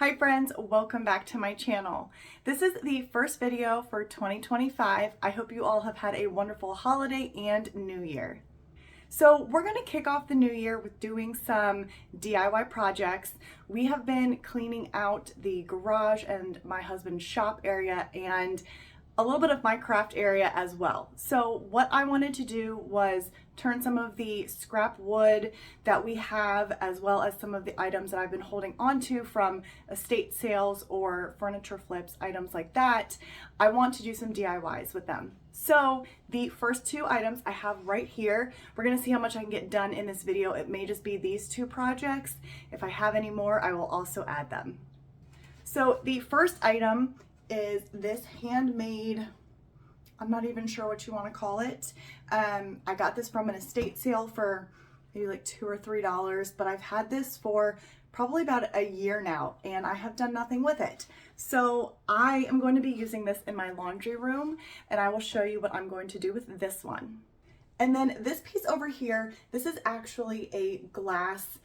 Hi friends, welcome back to my channel. This is the first video for 2025. I hope you all have had a wonderful holiday and new year. So we're gonna kick off the new year with doing some DIY projects. We have been cleaning out the garage and my husband's shop area and a little bit of my craft area as well. So what I wanted to do was turn some of the scrap wood that we have, as well as some of the items that I've been holding onto from estate sales or furniture flips, items like that. I want to do some DIYs with them. So the first two items I have right here, we're gonna see how much I can get done in this video. It may just be these two projects. If I have any more, I will also add them. So the first item is this handmade, I'm not even sure what you want to call it. I got this from an estate sale for maybe like $2 or $3, but I've had this for probably about a year now and I have done nothing with it. So I am going to be using this in my laundry room and I will show you what I'm going to do with this one. And then this piece over here, this is actually a glass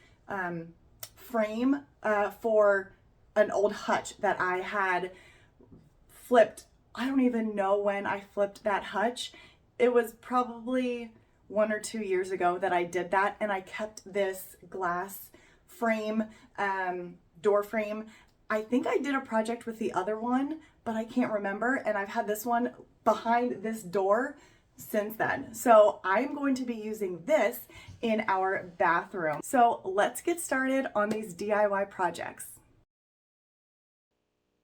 frame for an old hutch that I had flipped. I don't even know when I flipped that hutch. It was probably 1 or 2 years ago that I did that, and I kept this glass frame, door frame. I think I did a project with the other one, but I can't remember, and I've had this one behind this door since then. So I'm going to be using this in our bathroom. So let's get started on these DIY projects.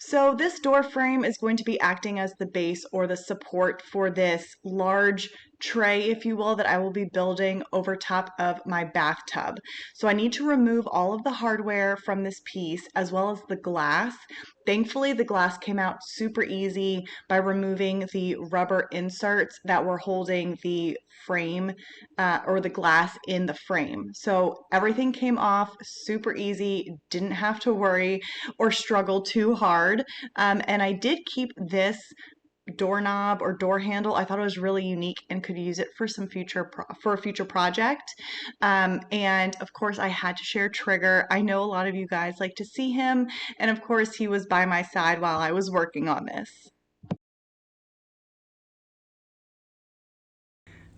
So this door frame is going to be acting as the base or the support for this large tray, if you will, that I will be building over top of my bathtub. So I need to remove all of the hardware from this piece as well as the glass. Thankfully, the glass came out super easy by removing the rubber inserts that were holding the frame or the glass in the frame. So everything came off super easy, didn't have to worry or struggle too hard. And I did keep this doorknob or door handle. I thought it was really unique and could use it for some for a future project. And of course, I had to share Trigger. I know a lot of you guys like to see him, and of course, he was by my side while I was working on this.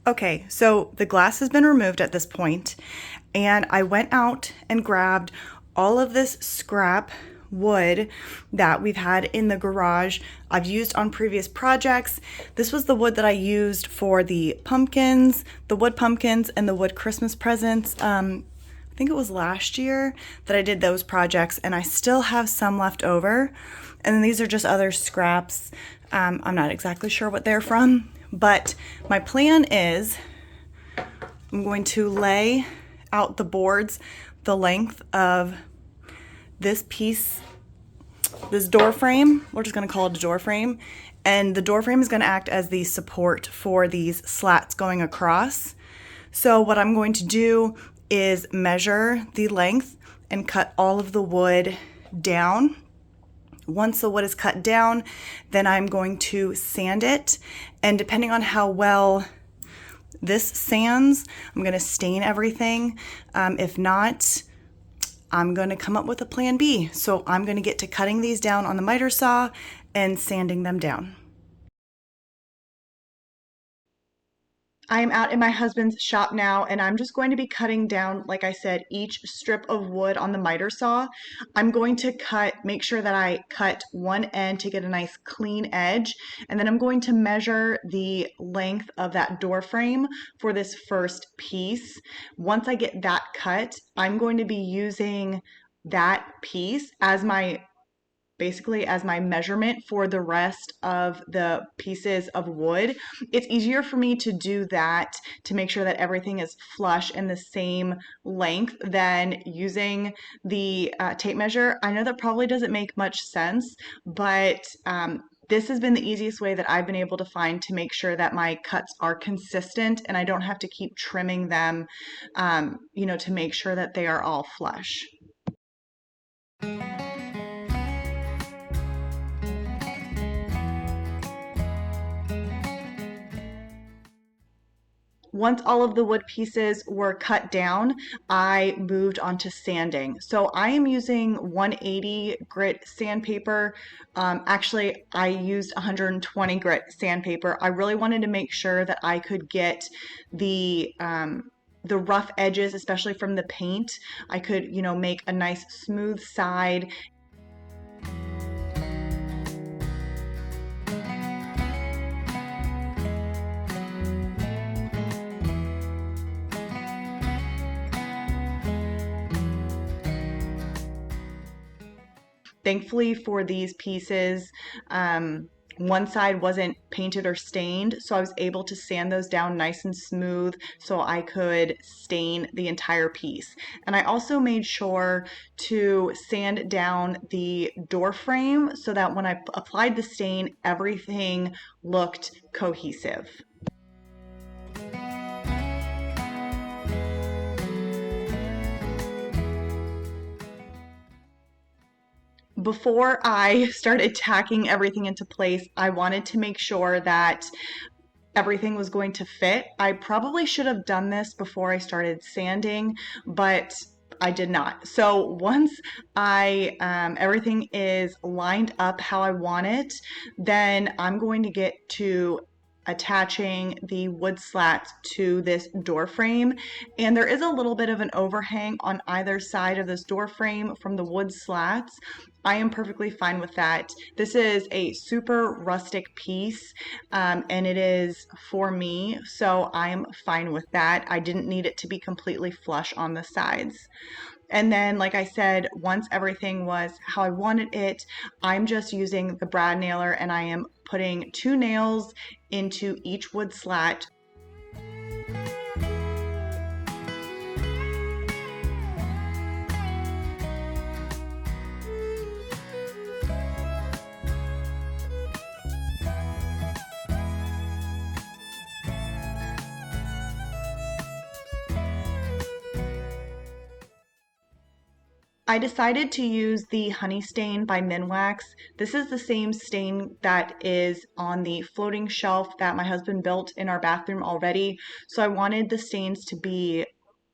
Okay, so the glass has been removed at this point, and I went out and grabbed all of this scrap wood that we've had in the garage. I've used on previous projects. This was the wood that I used for the pumpkins, the wood pumpkins, and the wood Christmas presents. I think it was last year that I did those projects, and I still have some left over. And then these are just other scraps. I'm not exactly sure what they're from, but my plan is I'm going to lay out the boards the length of this piece, this door frame. We're just going to call it a door frame, and the door frame is going to act as the support for these slats going across. So what I'm going to do is measure the length and cut all of the wood down. Once the wood is cut down, then I'm going to sand it, and depending on how well this sands, I'm going to stain everything. If not, I'm going to come up with a plan B. So I'm going to get to cutting these down on the miter saw and sanding them down. I am out in my husband's shop now, and I'm just going to be cutting down, like I said, each strip of wood on the miter saw. I'm going to make sure that I cut one end to get a nice clean edge, and then I'm going to measure the length of that door frame for this first piece. Once I get that cut, I'm going to be using that piece as my measurement for the rest of the pieces of wood. It's easier for me to do that to make sure that everything is flush and the same length than using the tape measure. I know that probably doesn't make much sense, but this has been the easiest way that I've been able to find to make sure that my cuts are consistent and I don't have to keep trimming them, to make sure that they are all flush. Once all of the wood pieces were cut down, I moved on to sanding. So I am using 180 grit sandpaper. Actually, I used 120 grit sandpaper. I really wanted to make sure that I could get the rough edges, especially from the paint. I could, make a nice smooth side. Thankfully for these pieces, one side wasn't painted or stained, so I was able to sand those down nice and smooth so I could stain the entire piece. And I also made sure to sand down the door frame so that when I applied the stain, everything looked cohesive. Before I started tacking everything into place, I wanted to make sure that everything was going to fit. I probably should have done this before I started sanding, but I did not. So once everything is lined up how I want it, then I'm going to get to attaching the wood slats to this door frame. And there is a little bit of an overhang on either side of this door frame from the wood slats. I am perfectly fine with that. This is a super rustic piece, and it is for me, so I'm fine with that. I didn't need it to be completely flush on the sides. And then, like I said, once everything was how I wanted it, I'm just using the brad nailer and I am putting 2 nails into each wood slat. I decided to use the Honey Stain by Minwax. This is the same stain that is on the floating shelf that my husband built in our bathroom already. So I wanted the stains to be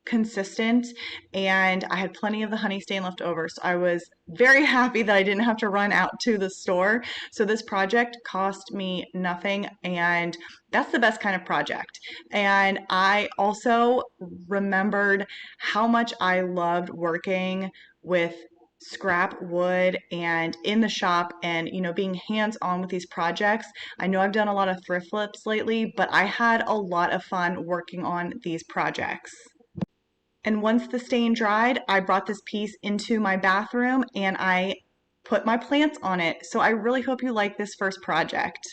consistent, and I had plenty of the honey stain left over, so I was very happy that I didn't have to run out to the store. So this project cost me nothing, and that's the best kind of project. And I also remembered how much I loved working with scrap wood and in the shop and being hands-on with these projects. I know I've done a lot of thrift flips lately, but I had a lot of fun working on these projects. And once the stain dried, I brought this piece into my bathroom and I put my plants on it. So I really hope you like this first project.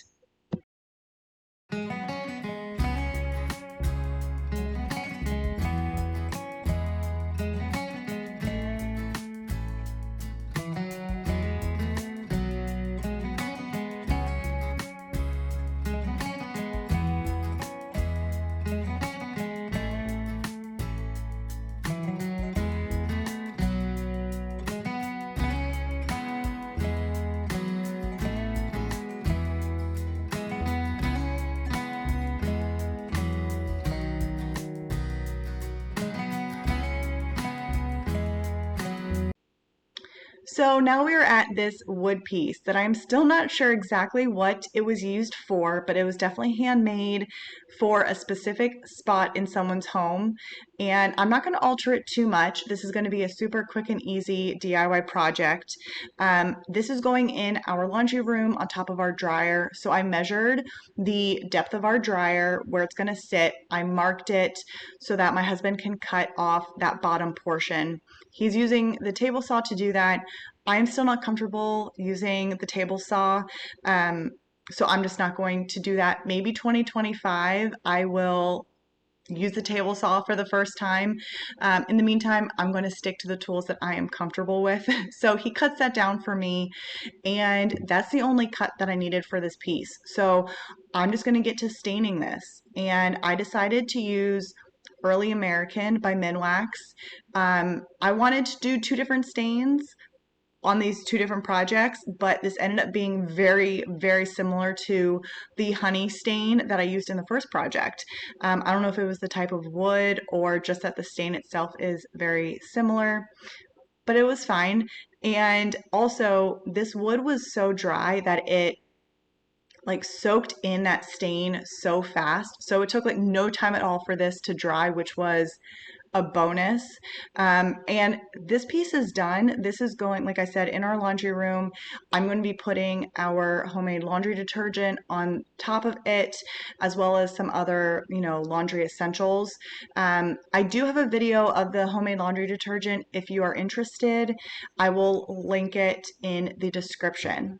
So now we are at this wood piece that I'm still not sure exactly what it was used for, but it was definitely handmade for a specific spot in someone's home. And I'm not going to alter it too much. This is going to be a super quick and easy DIY project. This is going in our laundry room on top of our dryer. So I measured the depth of our dryer, where it's going to sit. I marked it so that my husband can cut off that bottom portion. He's using the table saw to do that. I am still not comfortable using the table saw, so I'm just not going to do that. Maybe 2025, I will use the table saw for the first time. In the meantime, I'm going to stick to the tools that I am comfortable with. So he cuts that down for me, and that's the only cut that I needed for this piece. So I'm just going to get to staining this, and I decided to use Early American by Minwax. I wanted to do 2 different stains. on these two different projects, but this ended up being very, very similar to the honey stain that I used in the first project. I don't know if it was the type of wood or just that the stain itself is very similar, but it was fine. And also, this wood was so dry that it like soaked in that stain so fast. So it took like no time at all for this to dry, which was a bonus. And this piece is done. This is going, like I said, in our laundry room. I'm going to be putting our homemade laundry detergent on top of it, as well as some other, laundry essentials. I do have a video of the homemade laundry detergent. If you are interested, I will link it in the description.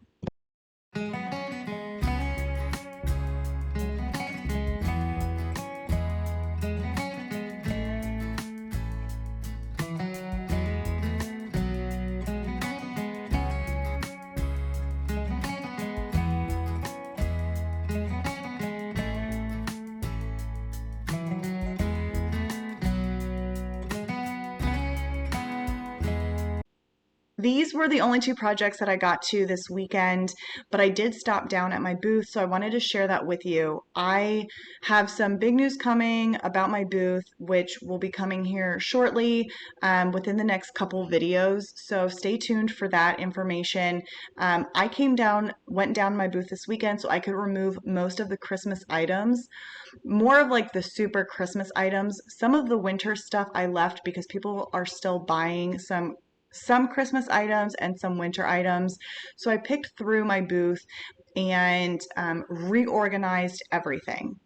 These were the only two projects that I got to this weekend, but I did stop down at my booth, so I wanted to share that with you. I have some big news coming about my booth, which will be coming here shortly within the next couple videos, so stay tuned for that information. I went down my booth this weekend so I could remove most of the Christmas items, more of like the super Christmas items. Some of the winter stuff I left because people are still buying some Christmas items and some winter items. So I picked through my booth and reorganized everything.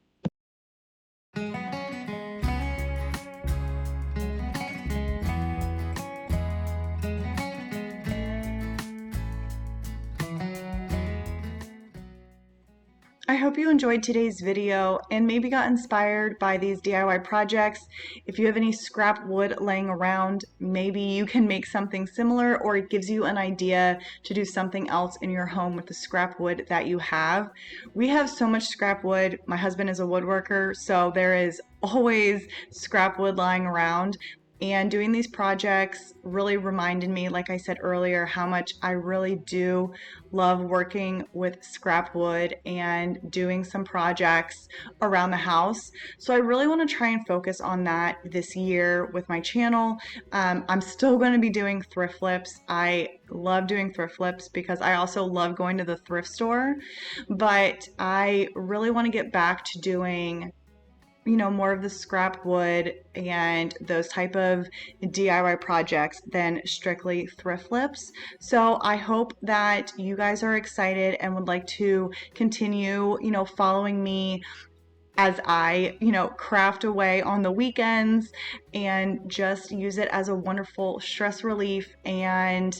I hope you enjoyed today's video and maybe got inspired by these DIY projects. If you have any scrap wood laying around, maybe you can make something similar, or it gives you an idea to do something else in your home with the scrap wood that you have. We have so much scrap wood. My husband is a woodworker, so there is always scrap wood lying around. And doing these projects really reminded me, like I said earlier, how much I really do love working with scrap wood and doing some projects around the house. So I really want to try and focus on that this year with my channel. I'm still going to be doing thrift flips. I love doing thrift flips because I also love going to the thrift store, but I really want to get back to doing more of the scrap wood and those type of DIY projects than strictly thrift flips. So I hope that you guys are excited and would like to continue, following me as I, craft away on the weekends and just use it as a wonderful stress relief and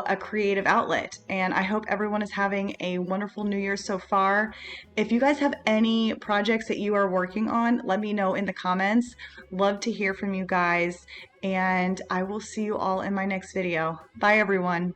a creative outlet. And I hope everyone is having a wonderful New Year so far. If you guys have any projects that you are working on, let me know in the comments. Love to hear from you guys, and I will see you all in my next video. Bye, everyone.